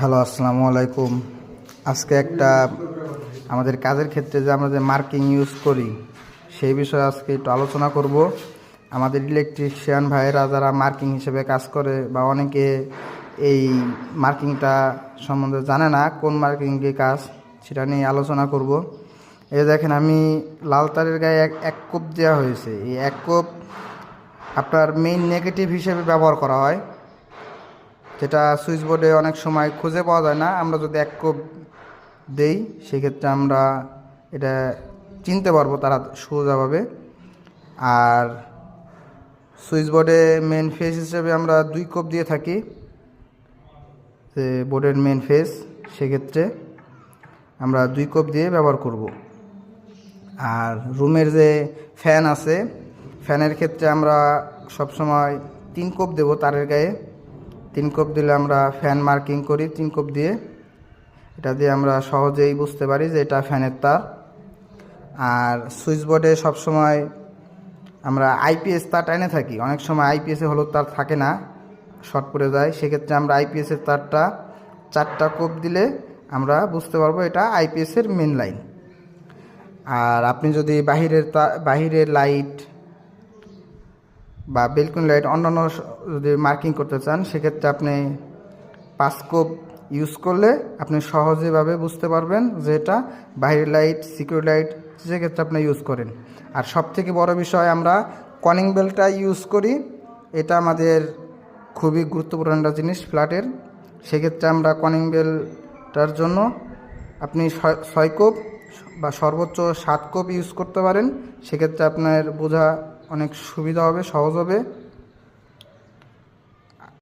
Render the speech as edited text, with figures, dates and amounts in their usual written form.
Hello, আসসালামু আলাইকুম। আজকে একটা আমাদের কাজের ক্ষেত্রে যে আমরা যে মার্কিং ইউজ করি সেই বিষয়ে আজকে একটু আলোচনা করব। আমাদের ইলেকট্রিশিয়ান ভাইয়েরা যারা মার্কিং হিসেবে কাজ করে বা অনেকে এই মার্কিংটা সম্বন্ধে জানে না, কোন মার্কিংয়ে কাজ সেটা নিয়ে আলোচনা করব। এই দেখেন, আমি লাল তারের গায়ে এক কোপ দেওয়া হয়েছে। এই এক কোপ আপনার মেইন নেগেটিভ হিসেবে ব্যবহার করা হয়, যেটা সুইচ বোর্ডে অনেক সময় খুঁজে পাওয়া যায় না। আমরা যদি এক কোপ দেই সেক্ষেত্রে আমরা এটা চিনতে পারবো তারা সোজাভাবে। আর সুইচ বোর্ডে মেন ফেস হিসেবে আমরা 2 কোপ দিয়ে থাকি, যে বোর্ডের মেন ফেস, সেক্ষেত্রে আমরা 2 কোপ দিয়ে ব্যবহার করব। আর রুমের যে ফ্যান আছে, ফ্যানের ক্ষেত্রে আমরা সবসময় 3 কোপ দেব তারের গায়ে। 3 কোপ দিলে আমরা ফ্যান মার্কিং করি 3 কোপ দিয়ে। এটা দিয়ে আমরা সহজেই বুঝতে পারি যে এটা ফ্যানের তার। আর সুইচ বোর্ডে সবসময় আমরা আইপিএস তার টেনে থাকি। অনেক সময় আইপিএসে হলুদ তার থাকে না, শর্ট পড়ে যায়, সেক্ষেত্রে আমরা আইপিএসের তারটা 4টা কোপ দিলে আমরা বুঝতে পারবো এটা আইপিএসের মেন লাইন। আর আপনি যদি বাহিরের লাইট বা বেলকুনি লাইট অন্যান্য যদি মার্কিং করতে চান, সেক্ষেত্রে আপনি 5 কোপ ইউজ করলে আপনি সহজেভাবে বুঝতে পারবেন যে এটা বাইরের লাইট, সিকিউরিটি লাইট, সেক্ষেত্রে আপনি ইউজ করেন। আর সবথেকে বড় বিষয়, আমরা কলিং বেলটা ইউজ করি। এটা আমাদের খুবই গুরুত্বপূর্ণ একটা জিনিস ফ্ল্যাটের। সেক্ষেত্রে আমরা কলিং বেলটার জন্য আপনি 6 কোপ বা সর্বোচ্চ 7 কোপ ইউজ করতে পারেন। সেক্ষেত্রে আপনার বোঝা অনেক সুবিধা হবে, সহজ হবে।